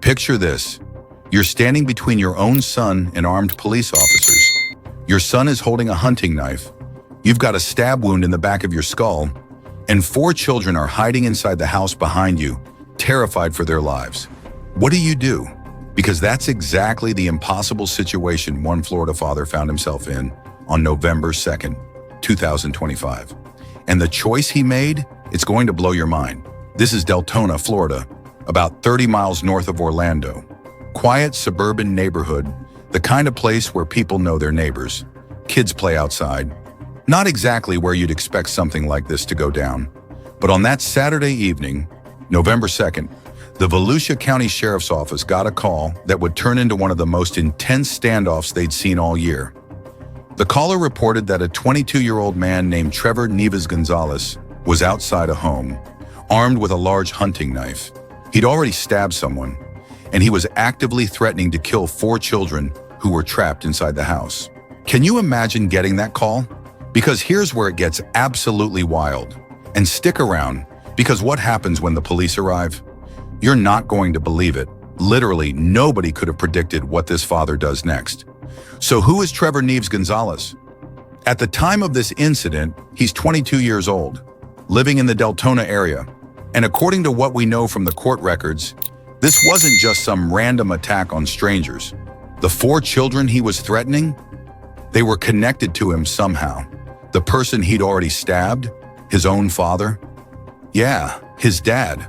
Picture this. You're standing between your own son and armed police officers. Your son is holding a hunting knife. You've got a stab wound in the back of your skull, and 4 children are hiding inside the house behind you, terrified for their lives. What do you do? Because that's exactly the impossible situation one Florida father found himself in on November 2nd, 2025. And the choice he made, it's going to blow your mind. This is Deltona, Florida, about 30 miles north of Orlando. Quiet suburban neighborhood, the kind of place where people know their neighbors. Kids play outside. Not exactly where you'd expect something like this to go down. But on that Saturday evening, November 2nd, the Volusia County Sheriff's Office got a call that would turn into one of the most intense standoffs they'd seen all year. The caller reported that a 22-year-old man named Trevor Nieves-Gonzalez was outside a home, armed with a large hunting knife. He'd already stabbed someone, and he was actively threatening to kill 4 children who were trapped inside the house. Can you imagine getting that call? Because here's where it gets absolutely wild. And stick around, because what happens when the police arrive? You're not going to believe it. Literally, nobody could have predicted what this father does next. So who is Trevor Nieves-Gonzalez? At the time of this incident, he's 22 years old, living in the Deltona area. And according to what we know from the court records, this wasn't just some random attack on strangers. The 4 children he was threatening, they were connected to him somehow. The person he'd already stabbed, his own father. Yeah, his dad.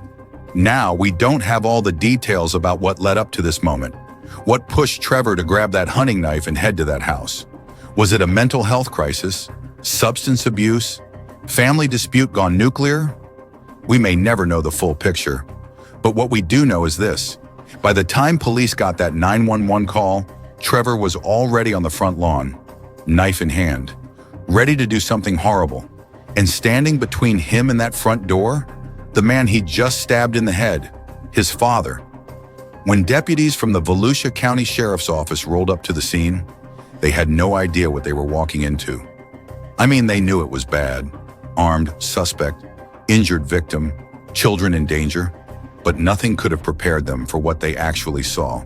Now, we don't have all the details about what led up to this moment. What pushed Trevor to grab that hunting knife and head to that house? Was it a mental health crisis? Substance abuse? Family dispute gone nuclear? We may never know the full picture. But what we do know is this. By the time police got that 911 call, Trevor was already on the front lawn, knife in hand, ready to do something horrible. And standing between him and that front door, the man he just stabbed in the head, his father. When deputies from the Volusia County Sheriff's Office rolled up to the scene, they had no idea what they were walking into. I mean, they knew it was bad. Armed, suspect, injured victim, children in danger, but nothing could have prepared them for what they actually saw.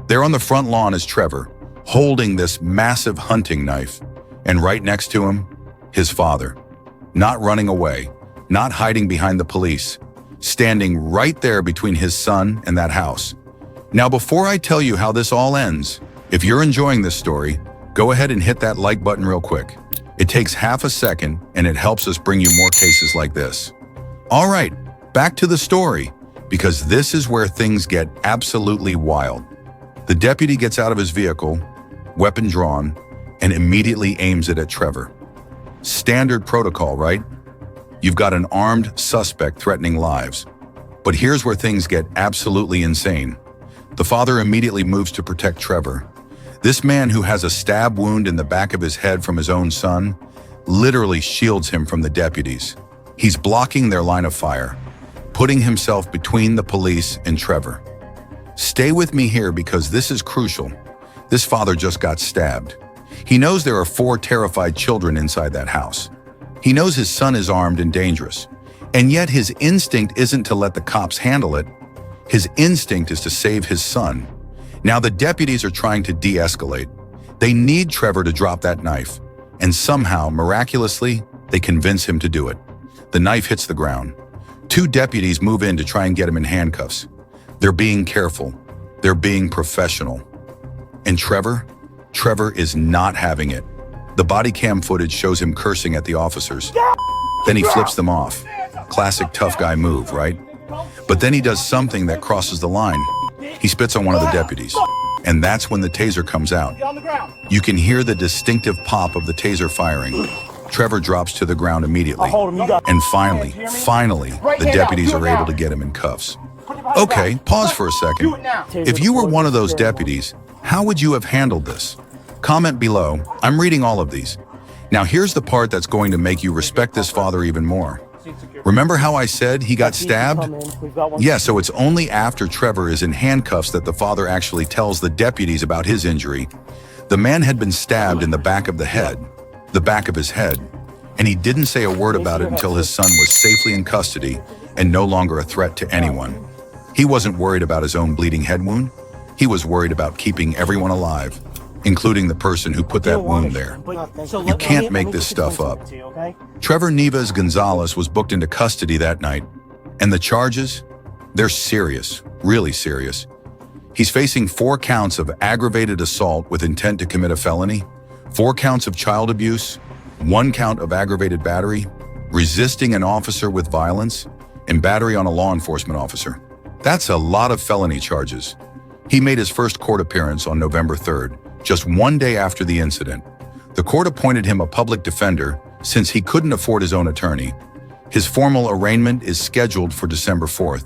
There on the front lawn is Trevor, holding this massive hunting knife, and right next to him, his father. Not running away, not hiding behind the police, standing right there between his son and that house. Now, before I tell you how this all ends, if you're enjoying this story, go ahead and hit that like button real quick. It takes half a second, and it helps us bring you more cases like this. All right, back to the story, because this is where things get absolutely wild. The deputy gets out of his vehicle, weapon drawn, and immediately aims it at Trevor. Standard protocol, right? You've got an armed suspect threatening lives. But here's where things get absolutely insane. The father immediately moves to protect Trevor. This man who has a stab wound in the back of his head from his own son literally shields him from the deputies. He's blocking their line of fire, putting himself between the police and Trevor. Stay with me here because this is crucial. This father just got stabbed. He knows there are 4 terrified children inside that house. He knows his son is armed and dangerous. And yet his instinct isn't to let the cops handle it. His instinct is to save his son. Now the deputies are trying to de-escalate. They need Trevor to drop that knife. And somehow, miraculously, they convince him to do it. The knife hits the ground. 2 deputies move in to try and get him in handcuffs. They're being careful. They're being professional. And Trevor is not having it. The body cam footage shows him cursing at the officers. Then he flips them off. Classic tough guy move, right? But then he does something that crosses the line. He spits on one of the deputies. And that's when the taser comes out. You can hear the distinctive pop of the taser firing. Trevor drops to the ground immediately. And finally, the deputies are able to get him in cuffs. Okay, pause for a second. If you were one of those deputies, how would you have handled this? Comment below. I'm reading all of these. Now here's the part that's going to make you respect this father even more. Remember how I said he got stabbed? Yeah, so it's only after Trevor is in handcuffs that the father actually tells the deputies about his injury. The man had been stabbed in the back of his head, and he didn't say a word about it until his son was safely in custody and no longer a threat to anyone. He wasn't worried about his own bleeding head wound. He was worried about keeping everyone alive, including the person who put that wound there. You can't make this stuff up. Trevor Nieves-Gonzalez was booked into custody that night, and the charges? They're serious, really serious. He's facing 4 counts of aggravated assault with intent to commit a felony, 4 counts of child abuse, 1 count of aggravated battery, resisting an officer with violence, and battery on a law enforcement officer. That's a lot of felony charges. He made his first court appearance on November 3rd, just 1 day after the incident. The court appointed him a public defender since he couldn't afford his own attorney. His formal arraignment is scheduled for December 4th.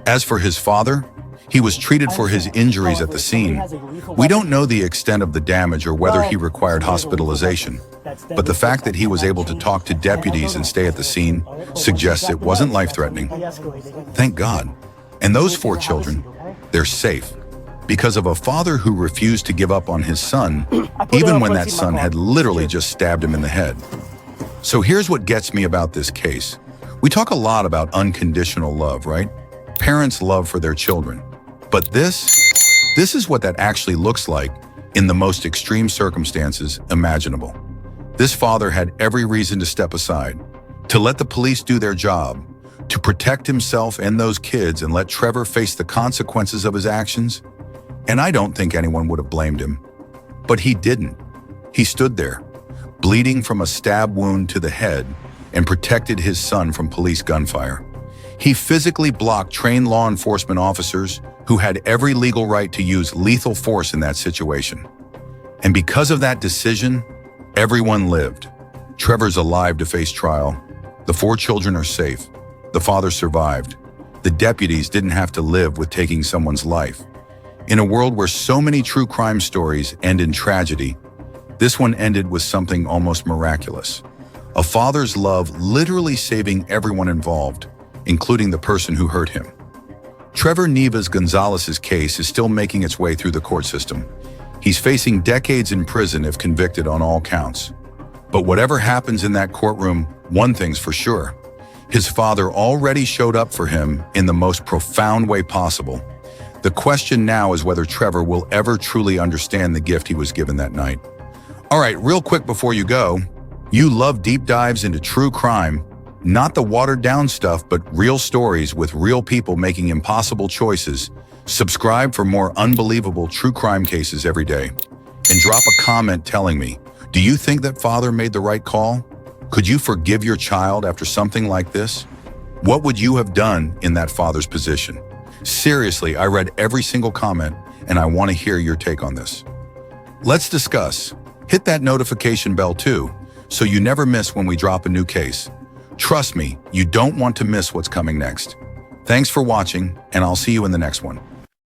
As for his father, he was treated for his injuries at the scene. We don't know the extent of the damage or whether he required hospitalization, but the fact that he was able to talk to deputies and stay at the scene suggests it wasn't life-threatening. Thank God. And those 4 children, they're safe because of a father who refused to give up on his son, even when that son had literally just stabbed him in the head. So here's what gets me about this case. We talk a lot about unconditional love, right? Parents' love for their children. But this is what that actually looks like in the most extreme circumstances imaginable. This father had every reason to step aside, to let the police do their job, to protect himself and those kids and let Trevor face the consequences of his actions. And I don't think anyone would have blamed him. But he didn't. He stood there, bleeding from a stab wound to the head, and protected his son from police gunfire. He physically blocked trained law enforcement officers who had every legal right to use lethal force in that situation. And because of that decision, everyone lived. Trevor's alive to face trial. The 4 children are safe. The father survived. The deputies didn't have to live with taking someone's life. In a world where so many true crime stories end in tragedy, this one ended with something almost miraculous. A father's love literally saving everyone involved, including the person who hurt him. Trevor Nieves-Gonzalez's case is still making its way through the court system. He's facing decades in prison if convicted on all counts. But whatever happens in that courtroom, one thing's for sure. His father already showed up for him in the most profound way possible. The question now is whether Trevor will ever truly understand the gift he was given that night. All right, real quick before you go, you love deep dives into true crime, not the watered-down stuff, but real stories with real people making impossible choices. Subscribe for more unbelievable true crime cases every day. And drop a comment telling me, do you think that father made the right call? Could you forgive your child after something like this? What would you have done in that father's position? Seriously, I read every single comment, and I want to hear your take on this. Let's discuss. Hit that notification bell too, so you never miss when we drop a new case. Trust me, you don't want to miss what's coming next. Thanks for watching, and I'll see you in the next one.